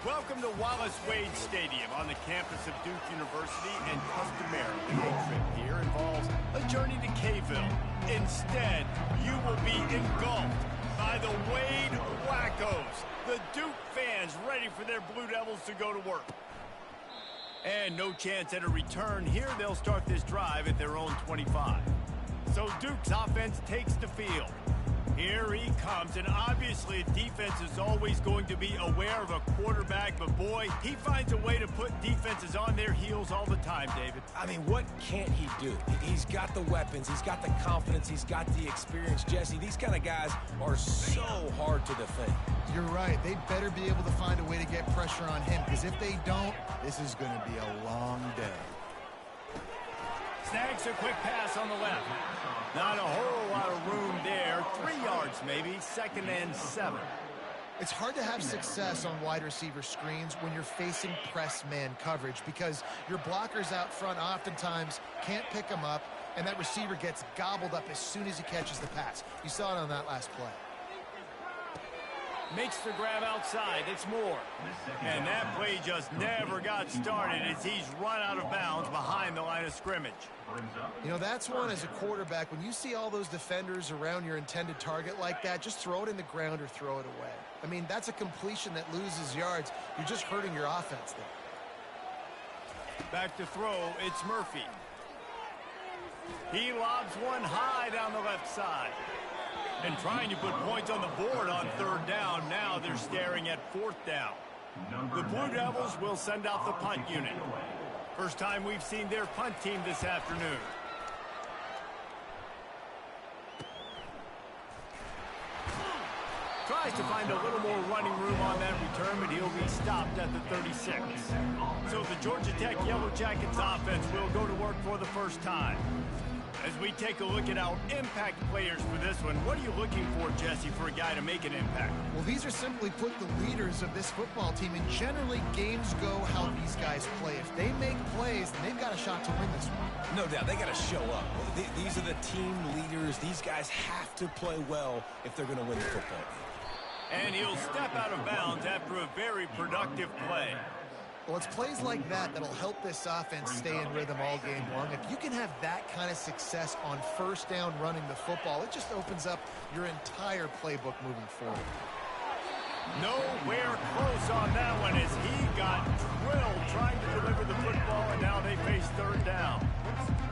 Welcome to Wallace Wade Stadium on the campus of Duke University, and customarily a trip here involves a journey to K-ville. Instead, you will be engulfed by the Wade Wackos, the Duke fans ready for their Blue Devils to go to work. And no chance at a return here. They'll start this drive at their own 25. So Duke's offense takes the field. Here he comes, and obviously defense is always going to be aware of a quarterback, but boy, he finds a way to put defenses on their heels all the time, David. I mean, what can't he do? He's got the weapons, he's got the confidence, he's got the experience. Jesse, these kind of guys are so hard to defend. You're right. They better be able to find a way to get pressure on him, because if they don't, this is going to be a long day. Snags a quick pass on the left. Not a whole lot of room there. 3 yards maybe, 2nd and 7. It's hard to have success on wide receiver screens when you're facing press man coverage, because your blockers out front oftentimes can't pick them up, and that receiver gets gobbled up as soon as he catches the pass. You saw it on that last play. Makes the grab outside. It's Moore. And that play just never got started as he's run out of bounds behind the line of scrimmage. You know, that's one as a quarterback. When you see all those defenders around your intended target like that, just throw it in the ground or throw it away. I mean, that's a completion that loses yards. You're just hurting your offense there. Back to throw. It's Murphy. He lobs one high down the left side. And trying to put points on the board on 3rd down. Now they're staring at 4th down. The Blue Devils will send out the punt unit. First time we've seen their punt team this afternoon. Tries to find a little more running room on that return, but he'll be stopped at the 36. So the Georgia Tech Yellow Jackets offense will go to work for the first time. As we take a look at our impact players for this one, what are you looking for, Jesse, for a guy to make an impact? Well, these are simply put the leaders of this football team, and generally games go how these guys play. If they make plays, then they've got a shot to win this one. No doubt, they got to show up. These are the team leaders. These guys have to play well if they're going to win the football game. And he'll step out of bounds after a very productive play. Well, it's plays like that that'll help this offense stay in rhythm all game long. If you can have that kind of success on 1st down running the football, it just opens up your entire playbook moving forward. Nowhere close on that one as he got drilled trying to deliver the football, and now they face 3rd down.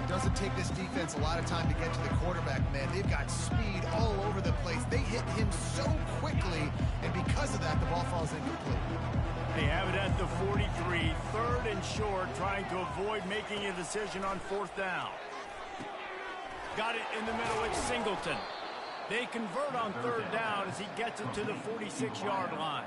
It doesn't take this defense a lot of time to get to the quarterback, man. They've got speed all over the place. They hit him so quickly, and because of that, the ball falls incomplete. They have it at the 43, 3rd and short, trying to avoid making a decision on 4th down. Got it in the middle, it's Singleton. They convert on 3rd down as he gets it to the 46-yard line.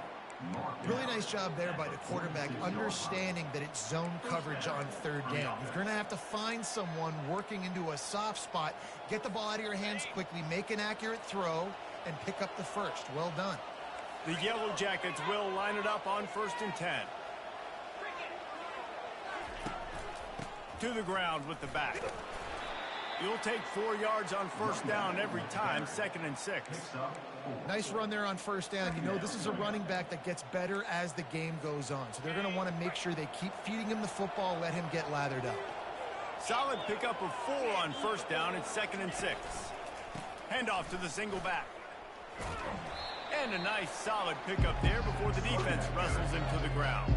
Really nice job there by the quarterback, understanding that it's zone coverage on 3rd down. You're going to have to find someone working into a soft spot, get the ball out of your hands quickly, make an accurate throw, and pick up the 1st. Well done. The Yellow Jackets will line it up on 1st and 10. To the ground with the back. You'll take 4 yards on 1st down every time, 2nd and 6. Nice run there on 1st down. You know, this is a running back that gets better as the game goes on. So they're going to want to make sure they keep feeding him the football, let him get lathered up. Solid pickup of 4 on 1st down. It's 2nd and 6. Handoff to the single back. And a nice solid pickup there before the defense wrestles him to the ground.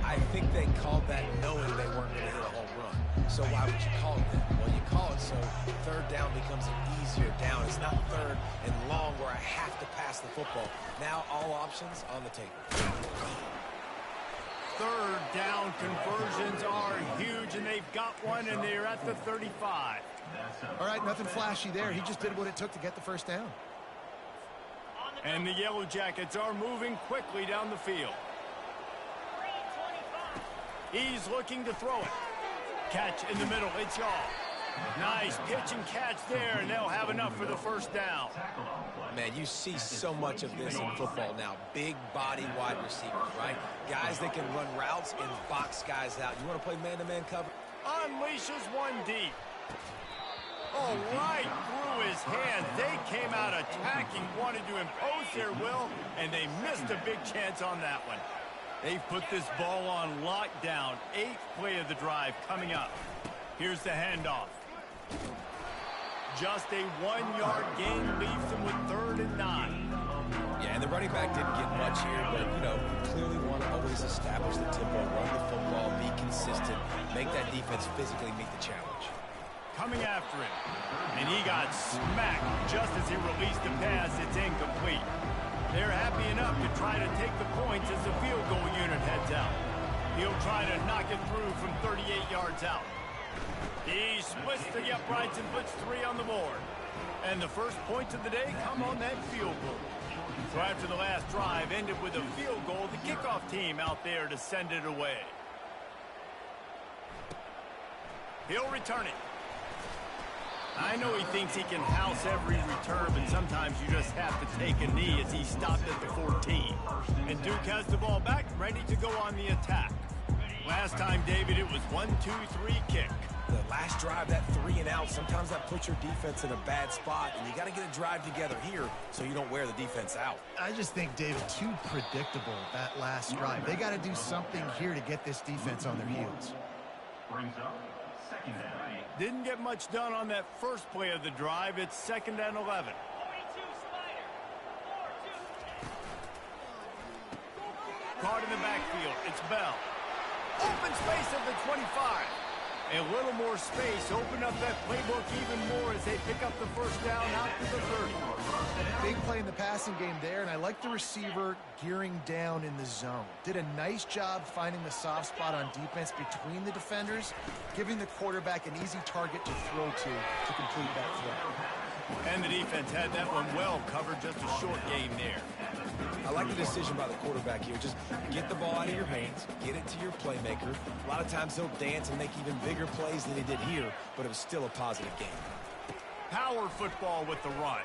I think they called that knowing they weren't going to hit a home run. So why would you call it that? Well, you call it so 3rd down becomes an easier down. It's not 3rd and long where I have to pass the football. Now all options on the table. 3rd down conversions are huge, and they've got one, and they're at the 35. All right, nothing flashy there. He just did what it took to get the 1st down. And the Yellow Jackets are moving quickly down the field. He's looking to throw it. Catch in the middle. It's Yaw. Nice pitch and catch there, and they'll have enough for the 1st down. Man, you see so much of this in football now. Big body wide receivers, right? Guys that can run routes and box guys out. You want to play man-to-man cover? Unleashes one deep. Oh, right through his hands. They came out attacking, wanted to impose their will, and they missed a big chance on that one. They've put this ball on lockdown. 8th play of the drive coming up. Here's the handoff. Just a 1-yard gain leaves them with 3rd and 9. Yeah, and the running back didn't get much here, but, you know, you clearly want to always establish the tempo, run the football, be consistent, make that defense physically meet the challenge. Coming after him, and he got smacked just as he released the pass. It's incomplete. They're happy enough to try to take the points as the field goal unit heads out. He'll try to knock it through from 38 yards out. He splits the uprights and puts 3 on the board. And the first points of the day come on that field goal. So after the last drive ended with a field goal, the kickoff team out there to send it away. He'll return it. I know he thinks he can house every return, but sometimes you just have to take a knee as he stopped at the 14. And Duke has the ball back, ready to go on the attack. Last time, David, it was 1-2-3 kick. The last drive, that 3 and out, sometimes that puts your defense in a bad spot, and you got to get a drive together here so you don't wear the defense out. I just think, David, too predictable, that last drive. They got to do something here to get this defense on their heels. Brings up 2nd down. Didn't get much done on that first play of the drive. It's 2nd and 11. Caught in the backfield. It's Bell. Open space at the 25. A little more space. Open up that playbook even more as they pick up the first down out to the 30. Big play in the passing game there, and I like the receiver gearing down in the zone. Did a nice job finding the soft spot on defense between the defenders, giving the quarterback an easy target to throw to complete that throw. And the defense had that one well covered, just a short gain there. I like the decision by the quarterback here. Just get the ball out of your hands, get it to your playmaker. A lot of times he'll dance and make even bigger plays than he did here, but it was still a positive game. Power football with the run.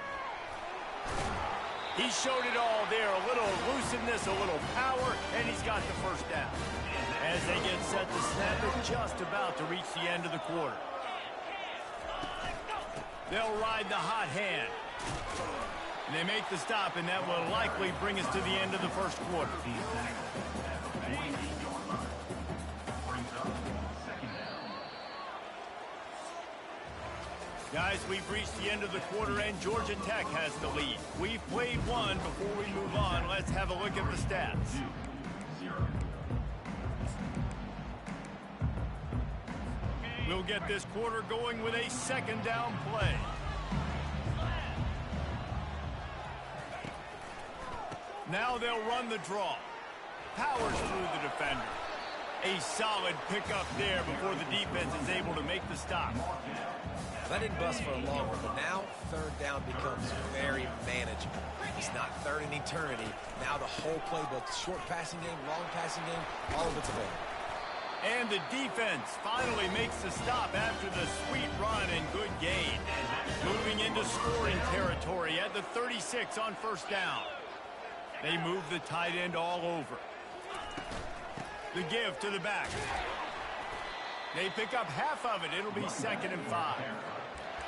He showed it all there. A little elusiveness, a little power, and he's got the first down. As they get set to snap it, just about to reach the end of the quarter. They'll ride the hot hand. And they make the stop, and that will likely bring us to the end of the first quarter. Guys, we've reached the end of the quarter, and Georgia Tech has the lead. We've played one. Before we move on, let's have a look at the stats. We'll get this quarter going with a 2nd down play. Now they'll run the draw. Powers through the defender. A solid pickup there before the defense is able to make the stop. That didn't bust for a long one, but now 3rd down becomes very manageable. It's not 3rd in eternity. Now the whole playbook, short passing game, long passing game, all of it's available. And the defense finally makes the stop after the sweet run and good gain. Moving into scoring territory at the 36 on 1st down. They move the tight end all over. The give to the back. They pick up half of it. It'll be 2nd and 5.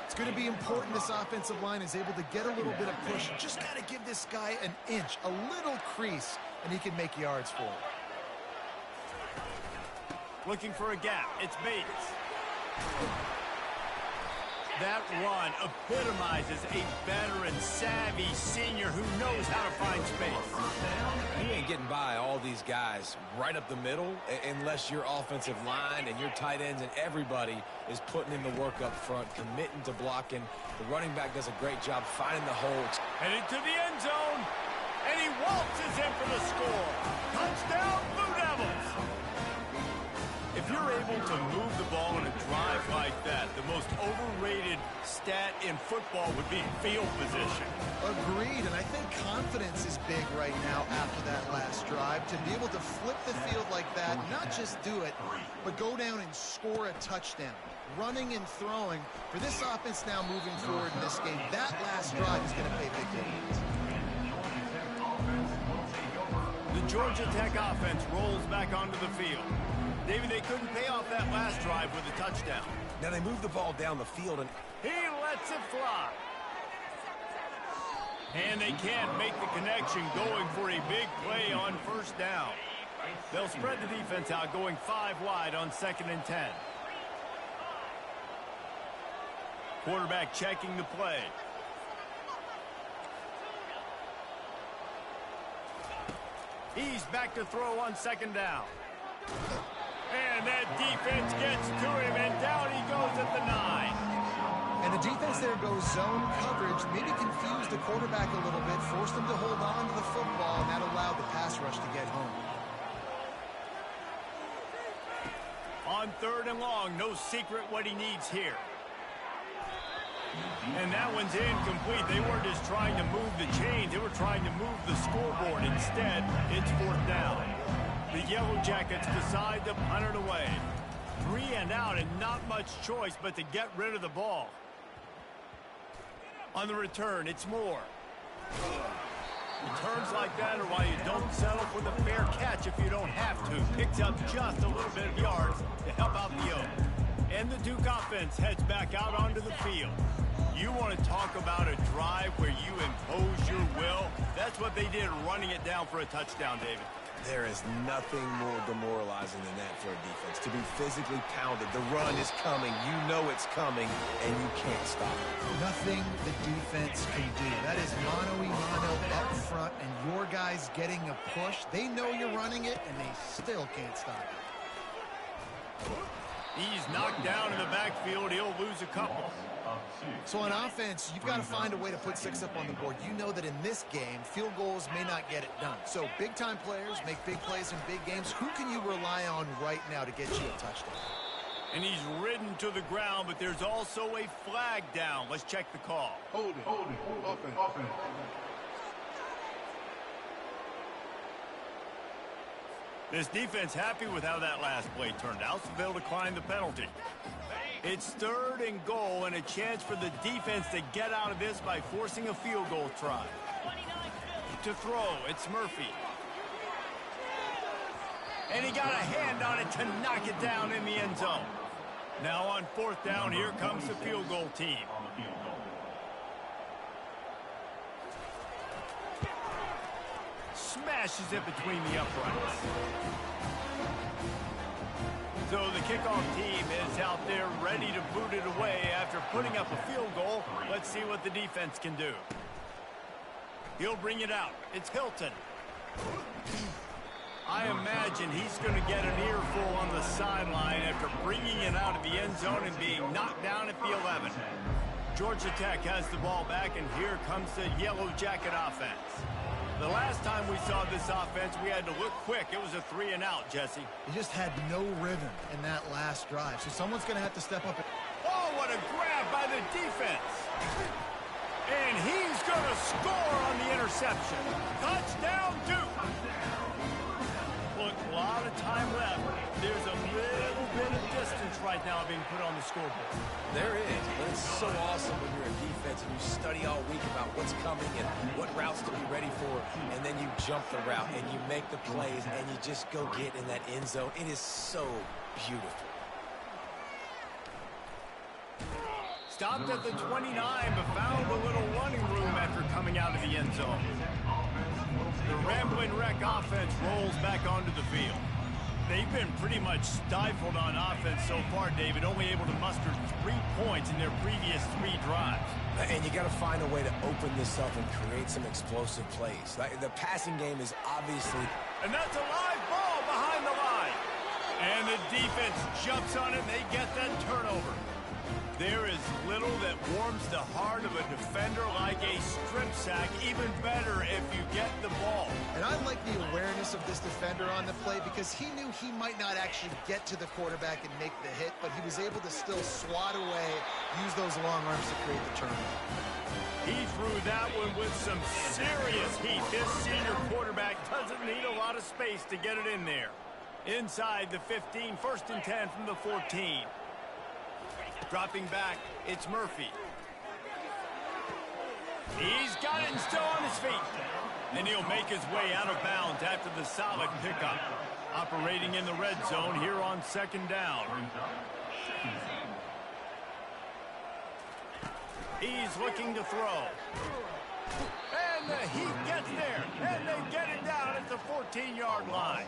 It's going to be important this offensive line is able to get a little bit of push. Just got to give this guy an inch, a little crease, and he can make yards for it. Looking for a gap. It's Bates. That run epitomizes a veteran, savvy senior who knows how to find space. You ain't getting by all these guys right up the middle unless your offensive line and your tight ends and everybody is putting in the work up front, committing to blocking. The running back does a great job finding the holes. Headed to the end zone, and he waltzes in for the score. Touchdown, Blue Devils! If you're able to move the ball in a drive like that, the most overrated stat in football would be field position. Agreed, and I think confidence is big right now after that last drive. To be able to flip the field like that, not just do it, but go down and score a touchdown. Running and throwing, for this offense now moving forward in this game, that last drive is going to pay big dividends. The Georgia Tech offense rolls back onto the field. David, they couldn't pay off that last drive with a touchdown. Now they move the ball down the field, and he lets it fly. And they can't make the connection going for a big play on 1st down. They'll spread the defense out, going 5 wide on 2nd and 10. Quarterback checking the play. He's back to throw on 2nd down. And that defense gets to him, and down he goes at the 9. And the defense there goes zone coverage, maybe confused the quarterback a little bit, forced him to hold on to the football, and that allowed the pass rush to get home. On 3rd and long, no secret what he needs here. And that one's incomplete. They weren't just trying to move the chains, they were trying to move the scoreboard. Instead, it's 4th down. The Yellow Jackets decide to punt it away. 3 and out, and not much choice but to get rid of the ball. On the return, it's Moore. Returns like that are why you don't settle for the fair catch if you don't have to. Picks up just a little bit of yards to help out the Oak. And the Duke offense heads back out onto the field. You want to talk about a drive where you impose your will? That's what they did, running it down for a touchdown, David. There is nothing more demoralizing than that for a defense. To be physically pounded. The run is coming. You know it's coming, and you can't stop it. Nothing the defense can do. That is mano-a-mano up front, and your guys getting a push. They know you're running it, and they still can't stop it. He's knocked down in the backfield. He'll lose a couple. So on offense, you've got to find a way to put 6 up on the board. You know that in this game, field goals may not get it done. So big-time players make big plays in big games. Who can you rely on right now to get you a touchdown? And he's ridden to the ground, but there's also a flag down. Let's check the call. Hold it. Offense. This defense happy with how that last play turned out, so they'll decline the penalty. It's 3rd and goal, and a chance for the defense to get out of this by forcing a field goal try. To throw, it's Murphy. And he got a hand on it to knock it down in the end zone. Now on 4th down, here comes the field goal team. Smashes it between the uprights. So the kickoff team is out there ready to boot it away after putting up a field goal. Let's see what the defense can do. He'll bring it out. It's Hilton. I imagine he's going to get an earful on the sideline after bringing it out of the end zone and being knocked down at the 11. Georgia Tech has the ball back, and here comes the Yellow Jacket offense. The last time we saw this offense, we had to look quick. It was a 3 and out, Jesse. He just had no rhythm in that last drive, so someone's going to have to step up. Oh, what a grab by the defense. And he's going to score on the interception. Touchdown, Duke. Look, a lot of time left. There's a little bit of distance right now being put on the scoreboard. There is, but it's so awesome when you're a defense and you study all week about what's coming and what routes to be ready for, and then you jump the route and you make the plays and you just go get in that end zone. It is so beautiful. Stopped at the 29, but found a little running room after coming out of the end zone. The Ramblin' Wreck offense rolls back onto the field. They've been pretty much stifled on offense so far, David, only able to muster 3 points in their previous 3 drives. And you got to find a way to open this up and create some explosive plays. The passing game is obviously... And that's a live ball behind the line. And the defense jumps on it, and they get that turnover. There is little that warms the heart of a defender like a strip sack. Even better if you get the ball. And I like the awareness of this defender on the play because he knew he might not actually get to the quarterback and make the hit, but he was able to still swat away, use those long arms to create the turnover. He threw that one with some serious heat. This senior quarterback doesn't need a lot of space to get it in there. Inside the 15, 1st and 10 from the 14. Dropping back, it's Murphy. He's got it and still on his feet. And he'll make his way out of bounds after the solid pickup. Operating in the red zone here on 2nd down. He's looking to throw. And the Heat gets there, and they get it down at the 14-yard line.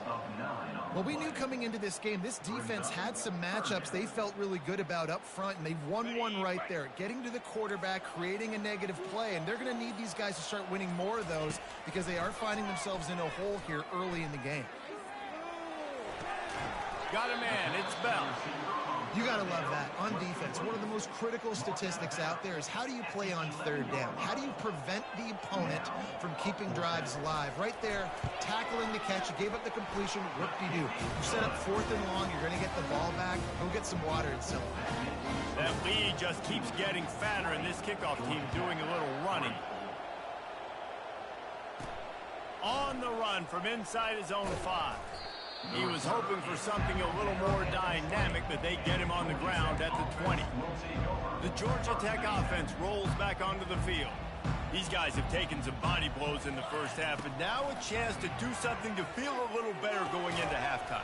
Well, we knew coming into this game, this defense had some matchups they felt really good about up front, and they've won one right there, getting to the quarterback, creating a negative play, and they're going to need these guys to start winning more of those because they are finding themselves in a hole here early in the game. Got a man, it's Bell. You got to love that. On defense, one of the most critical statistics out there is how do you play on third down? How do you prevent the opponent from keeping drives alive? Right there, tackling the catch. You gave up the completion. Whoop-de-doo. You set up 4th and long. You're going to get the ball back. Go get some water and so on. That lead just keeps getting fatter, and this kickoff team doing a little running. On the run from inside his own 5. He was hoping for something a little more dynamic, but they get him on the ground at the 20. The Georgia Tech offense rolls back onto the field. These guys have taken some body blows in the first half, and now a chance to do something to feel a little better going into halftime.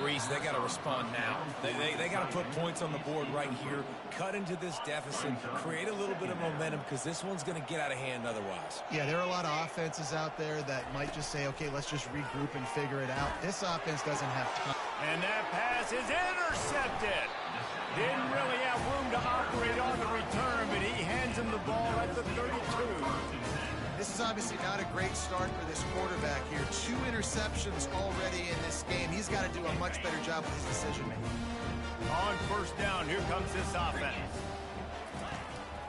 Reese, they got to respond now. They got to put points on the board right here, cut into this deficit, create a little bit of momentum because this one's going to get out of hand otherwise. Yeah, there are a lot of offenses out there that might just say, okay, let's just regroup and figure it out. This offense doesn't have time. And that pass is intercepted. Didn't really have room to operate on the return, but he hands him the ball at the 32. This is obviously not a great start for this quarterback here. 2 interceptions already in this game. He's got to do a much better job with his decision-making. On first down, here comes this offense.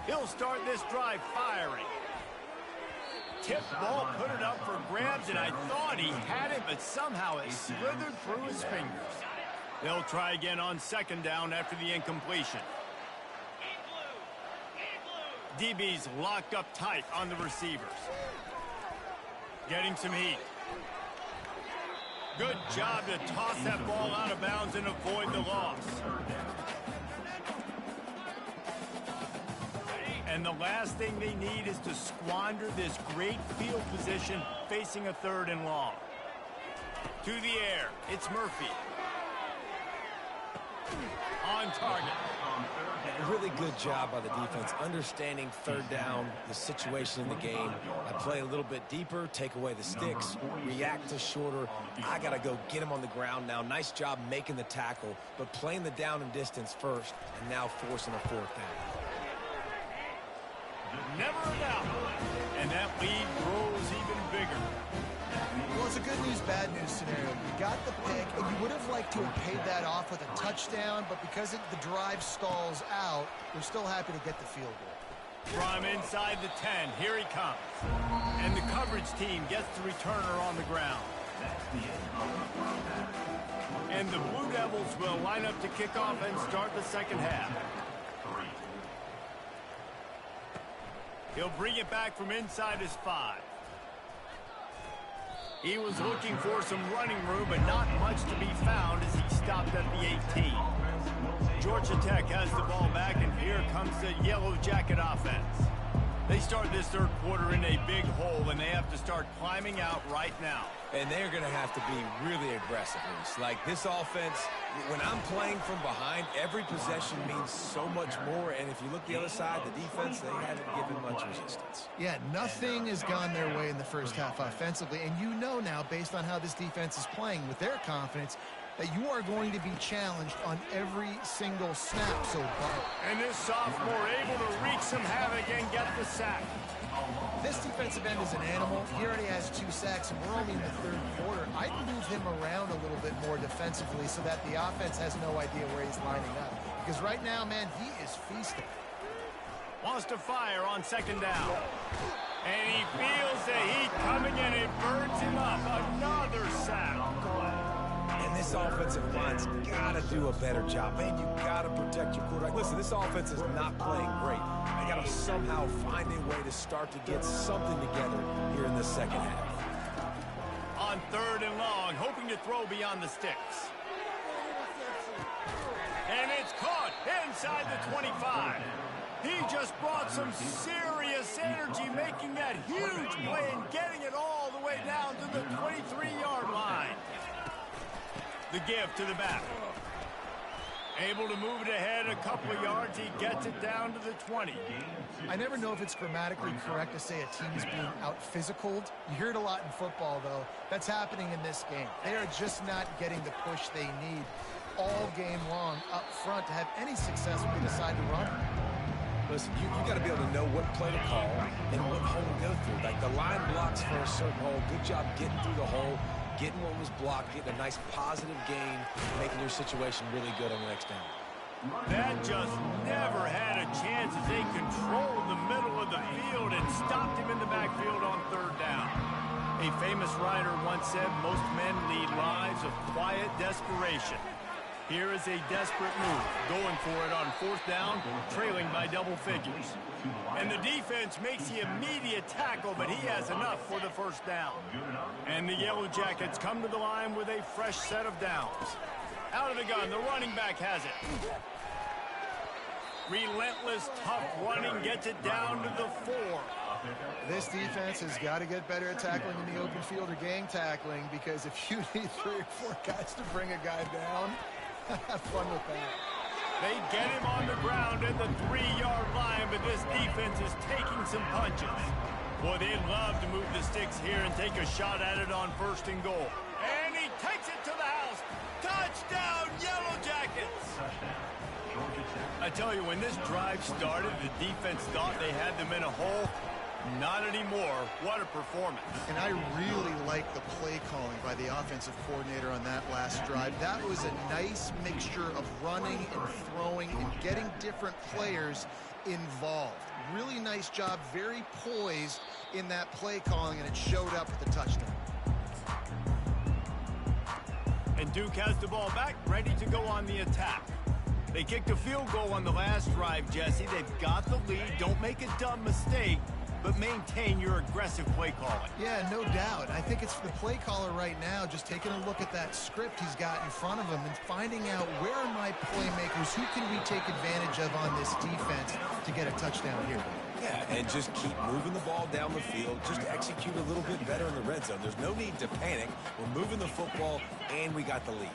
He'll start this drive firing. Tip ball, put it up for grabs, and I thought he had it, but somehow it slithered through his fingers. They'll try again on second down after the incompletion. DB's locked up tight on the receivers. Getting some heat. Good job to toss that ball out of bounds and avoid the loss. And the last thing they need is to squander this great field position facing a 3rd and long. To the air, it's Murphy. On target. A really good job by the defense, understanding 3rd down, the situation in the game. I play a little bit deeper, take away the sticks, react to shorter. I got to go get him on the ground now. Nice job making the tackle, but playing the down and distance first, and now forcing a 4th down. Never a doubt. And that lead grows even bigger. Well, it's a good news, bad news scenario. You got the pick, and you would have liked to have paid that off with a touchdown, but because the drive stalls out, we're still happy to get the field goal. From inside the 10, here he comes. And the coverage team gets the returner on the ground. And the Blue Devils will line up to kick off and start the second half. He'll bring it back from inside his 5. He was looking for some running room, but not much to be found as he stopped at the 18. Georgia Tech has the ball back, and here comes the Yellow Jacket offense. They start this 3rd quarter in a big hole, and they have to start climbing out right now. And they're going to have to be really aggressive. Like this offense, when I'm playing from behind, every possession means so much more. And if you look the other side, the defense, they haven't given much resistance. Yeah, nothing has gone their way in the first half offensively. And you know now, based on how this defense is playing with their confidence, that you are going to be challenged on every single snap so far. And this sophomore able to wreak some havoc and get the sack. This defensive end is an animal. He already has 2 sacks, and we're only in the 3rd quarter. I'd move him around a little bit more defensively so that the offense has no idea where he's lining up. Because right now, man, he is feasting. Wants to fire on second down. And he feels the heat coming, and it burns him up. Another sack. And this offensive line's got to do a better job. Man, you got to protect your quarterback. Listen, this offense is not playing great. They got to somehow find a way to start to get something together here in the second half. On 3rd and long, hoping to throw beyond the sticks. And it's caught inside the 25. He just brought some serious energy, making that huge play and getting it all the way down to the 23-yard line. The give to the back. Able to move it ahead a couple of yards. He gets it down to the 20. I never know if it's grammatically correct to say a team is being out-physicaled. You hear it a lot in football, though. That's happening in this game. They are just not getting the push they need all game long up front to have any success when they decide to run. Listen, you got to be able to know what play to call and what hole to go through. Like the line blocks for a certain hole. Good job getting through the hole, getting what was blocked, getting a nice positive gain, making your situation really good on the next down. That just never had a chance as they controlled the middle of the field and stopped him in the backfield on third down. A famous writer once said, most men lead lives of quiet desperation. Here is a desperate move, going for it on fourth down, trailing by double figures. And the defense makes the immediate tackle, but he has enough for the first down. And the Yellow Jackets come to the line with a fresh set of downs. Out of the gun, the running back has it. Relentless, tough running gets it down to the 4. This defense has got to get better at tackling in the open field or gang tackling, because if you need 3 or 4 guys to bring a guy down, have fun with that. They get him on the ground at the 3-yard line, but this defense is taking some punches. Boy, they'd love to move the sticks here and take a shot at it on 1st and goal. And he takes it to the house. Touchdown, Yellow Jackets! I tell you, when this drive started, the defense thought they had them in a hole. Not anymore. What a performance. And I really like the play calling by the offensive coordinator on that last drive. That was a nice mixture of running and throwing and getting different players involved. Really nice job, very poised in that play calling, and it showed up with the touchdown. And Duke has the ball back, ready to go on the attack. They kicked a field goal on the last drive, Jesse. They've got the lead. Don't make a dumb mistake, but maintain your aggressive play calling. Yeah, no doubt. I think it's the play caller right now just taking a look at that script he's got in front of him and finding out, where are my playmakers? Who can we take advantage of on this defense to get a touchdown here? Yeah, and just keep moving the ball down the field. Just execute a little bit better in the red zone. There's no need to panic. We're moving the football, and we got the lead.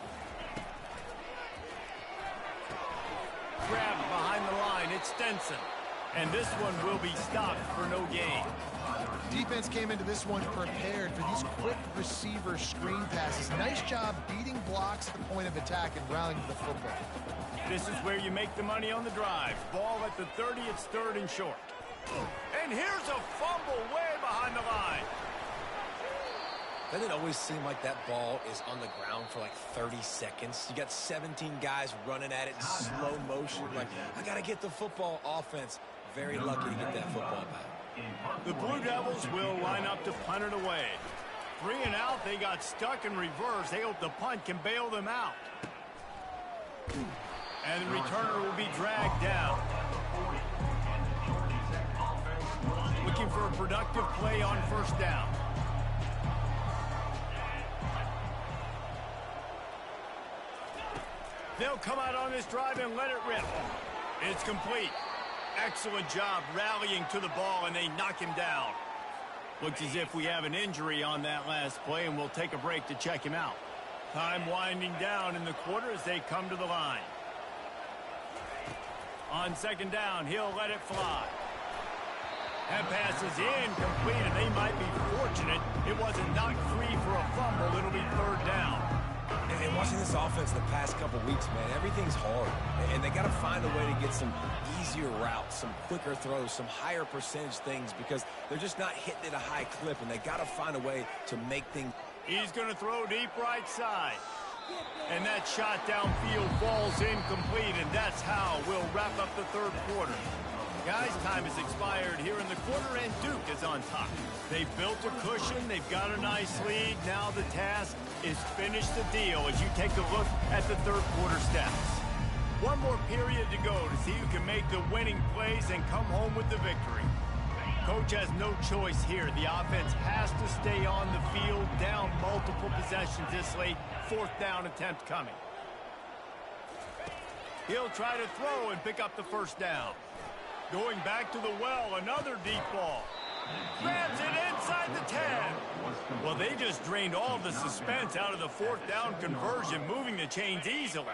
Grabbed behind the line, it's Stenson. And this one will be stopped for no gain. Defense came into this one prepared for these quick receiver screen passes. Nice job beating blocks at the point of attack and rallying to the football. This is where you make the money on the drive. Ball at the 30, it's 3rd and short. And here's a fumble way behind the line. Doesn't it always seem like that ball is on the ground for like 30 seconds? You got 17 guys running at it in slow motion. Like, I got to get the football. Offense, very lucky to get that football back. The Blue Devils will line up to punt it away. 3 and out, they got stuck in reverse. They hope the punt can bail them out. And the returner will be dragged down. Looking for a productive play on 1st down. They'll come out on this drive and let it rip. It's complete. Excellent job rallying to the ball, and they knock him down. Looks as if we have an injury on that last play, and we'll take a break to check him out. Time winding down in the quarter as they come to the line. On 2nd down, he'll let it fly. That pass is incomplete, and they might be fortunate it wasn't knocked free for a fumble. It'll be 3rd down. And watching this offense the past couple weeks, man, everything's hard. And they got to find a way to get some easier routes, some quicker throws, some higher percentage things, because they're just not hitting at a high clip, and they got to find a way to make things. He's going to throw deep right side. And that shot downfield falls incomplete, and that's how we'll wrap up the 3rd quarter. Guys, time has expired here in the quarter, and Duke is on top. They've built a cushion. They've got a nice lead. Now the task is finish the deal as you take a look at the 3rd quarter stats. One more period to go to see who can make the winning plays and come home with the victory. Coach has no choice here. The offense has to stay on the field, down multiple possessions this late. 4th down attempt coming. He'll try to throw and pick up the 1st down. Going back to the well, another deep ball. Grabs it inside the 10. Well, they just drained all the suspense out of the fourth down conversion, moving the chains easily.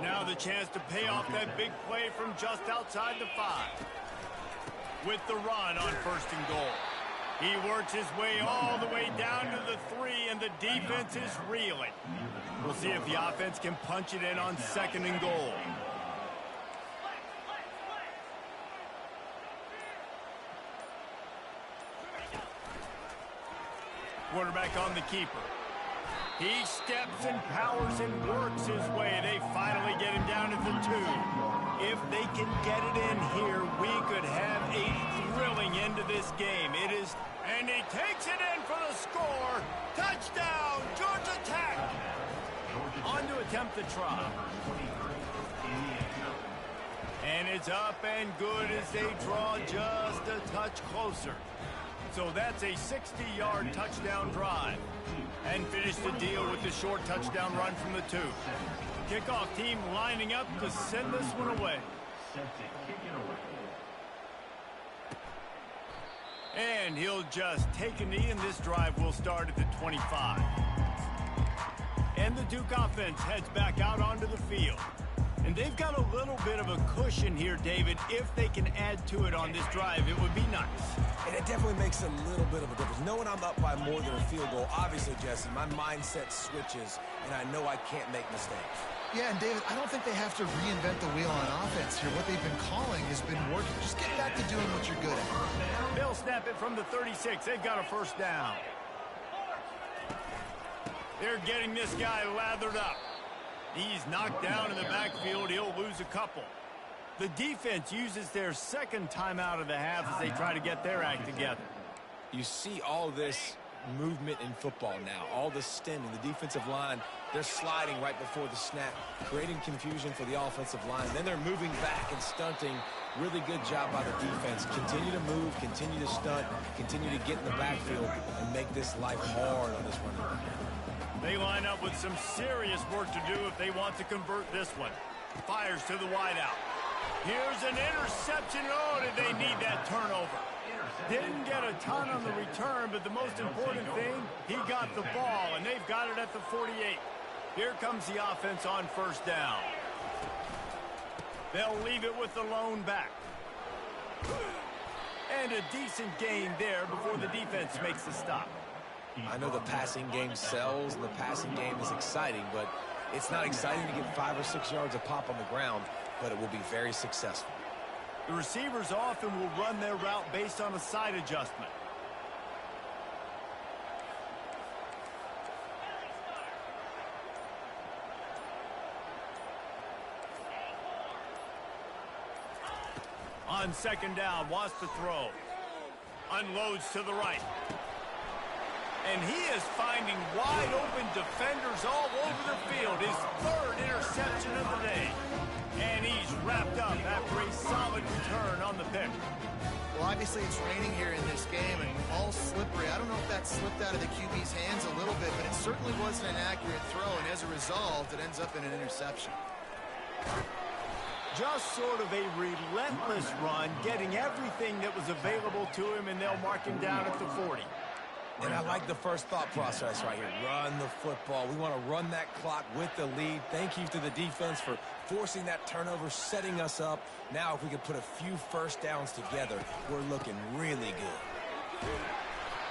Now the chance to pay off that big play from just outside the 5. With the run on 1st and goal. He works his way all the way down to the 3, and the defense is reeling. We'll see if the offense can punch it in on 2nd and goal. Quarterback on the keeper. He steps and powers and works his way. They finally get him down at the 2. If they can get it in here, we could have a thrilling end to this game. It is, and he takes it in for the score. Touchdown, Georgia Tech. On to attempt the try. And it's up and good as they draw just a touch closer. So that's a 60-yard touchdown drive. And finish the deal with the short touchdown run from the 2. Kickoff team lining up to send this one away. And he'll just take a knee, and this drive will start at the 25. And the Duke offense heads back out onto the field. And they've got a little bit of a cushion here, David. If they can add to it on this drive, it would be nice. And it definitely makes a little bit of a difference. Knowing I'm up by more than a field goal, obviously, Jesse, my mindset switches, and I know I can't make mistakes. Yeah, and David, I don't think they have to reinvent the wheel on offense here. What they've been calling has been working. Just get back to doing what you're good at. They'll snap it from the 36. They've got a 1st down. They're getting this guy lathered up. He's knocked down in the backfield. He'll lose a couple. The defense uses their 2nd timeout of the half as they try to get their act together. You see all this movement in football now, all the stemming, the defensive line, they're sliding right before the snap, creating confusion for the offensive line. Then they're moving back and stunting. Really good job by the defense. Continue to move, continue to stunt, continue to get in the backfield and make this life hard on this running back. They line up with some serious work to do if they want to convert this one. Fires to the wideout. Here's an interception. Oh, did they need that turnover? Didn't get a ton on the return, but the most important thing, he got the ball, and they've got it at the 48. Here comes the offense on 1st down. They'll leave it with the lone back. And a decent gain there before the defense makes the stop. I know the passing game sells and the passing game is exciting, but it's not exciting to get 5 or 6 yards of pop on the ground, but it will be very successful. The receivers often will run their route based on a side adjustment. On 2nd down, wants to throw. Unloads to the right. And he is finding wide open defenders all over the field. His 3rd interception of the day. And he's wrapped up after a solid return on the pick. Well, obviously it's raining here in this game and all slippery. I don't know if that slipped out of the QB's hands a little bit, but it certainly wasn't an accurate throw, and as a result, it ends up in an interception. Just sort of a relentless run, getting everything that was available to him, and they'll mark him down at the 40. And I like the first thought process right here. Run the football. We want to run that clock with the lead. Thank you to the defense for forcing that turnover, setting us up. Now, if we could put a few 1st downs together, we're looking really good.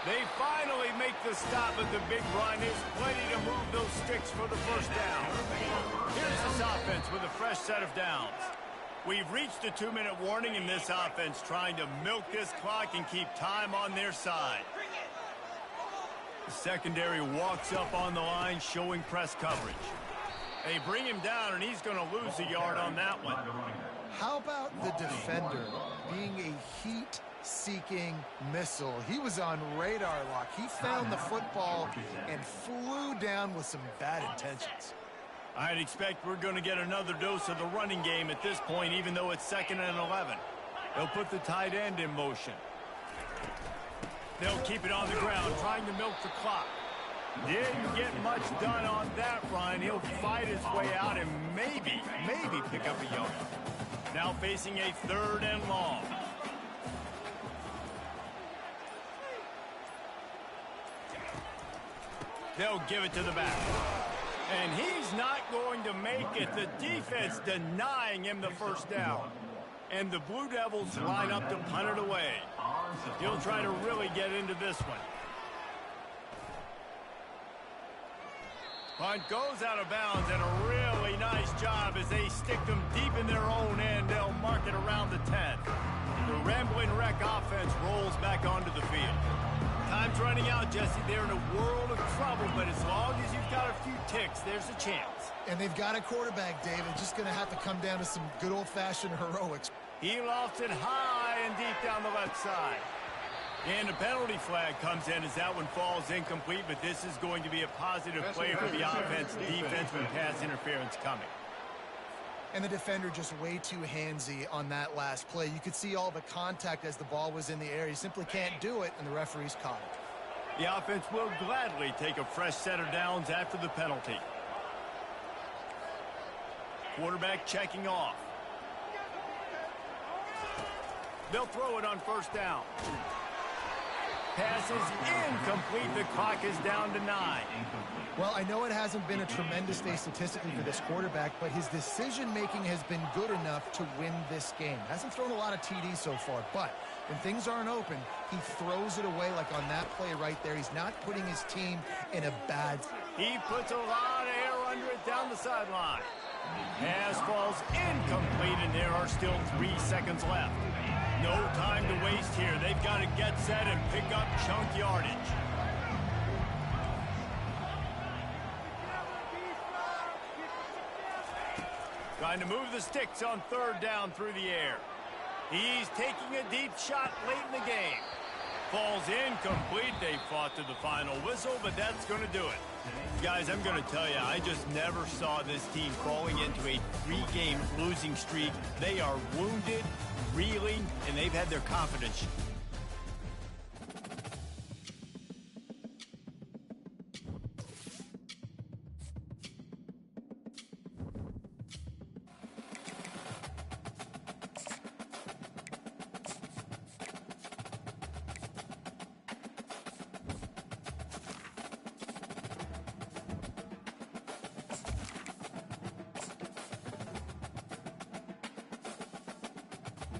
They finally make the stop, but the big run is plenty to move those sticks for the 1st down. Here's this offense with a fresh set of downs. We've reached a 2-minute warning in this offense, trying to milk this clock and keep time on their side. The secondary walks up on the line, showing press coverage. They bring him down, and he's going to lose a yard on that one. How about the defender being a heat-seeking missile? He was on radar lock. He found the football and flew down with some bad intentions. I'd expect we're going to get another dose of the running game at this point, even though it's 2nd and 11. They'll put the tight end in motion. They'll keep it on the ground, trying to milk the clock. Didn't get much done on that run. He'll fight his way out and maybe pick up a yard. Now facing a 3rd and long. They'll give it to the back. And he's not going to make it. The defense denying him the first down. And the Blue Devils line up to punt it away. He'll try to really get into this one. Punt goes out of bounds, and a really nice job as they stick them deep in their own end. They'll mark it around the 10. The Rambling Wreck offense rolls back onto the field. Time's running out, Jesse. They're in a world of trouble, but as long as you've got a few ticks, there's a chance. And they've got a quarterback, Dave. It's just going to have to come down to some good old-fashioned heroics. He lofts it high and deep down the left side. And the penalty flag comes in as that one falls incomplete, but this is going to be a positive play for the offense. Defense with pass interference coming. And the defender just way too handsy on that last play. You could see all the contact as the ball was in the air. He simply can't do it, and the referees caught it. The offense will gladly take a fresh set of downs after the penalty. Quarterback checking off. They'll throw it on first down. Pass is incomplete. The clock is down to 9. Well, I know it hasn't been a tremendous day statistically for this quarterback, but his decision-making has been good enough to win this game. Hasn't thrown a lot of TDs so far, but when things aren't open, he throws it away like on that play right there. He's not putting his team in a bad... He puts a lot of air under it down the sideline. Pass falls incomplete, and there are still 3 seconds left. No time to waste here. They've got to get set and pick up chunk yardage. Trying to move the sticks on third down through the air. He's taking a deep shot late in the game. Falls incomplete. They fought to the final whistle, but that's going to do it. Guys, I'm going to tell you, I just never saw this team falling into a 3-game losing streak. They are wounded, reeling, and they've had their confidence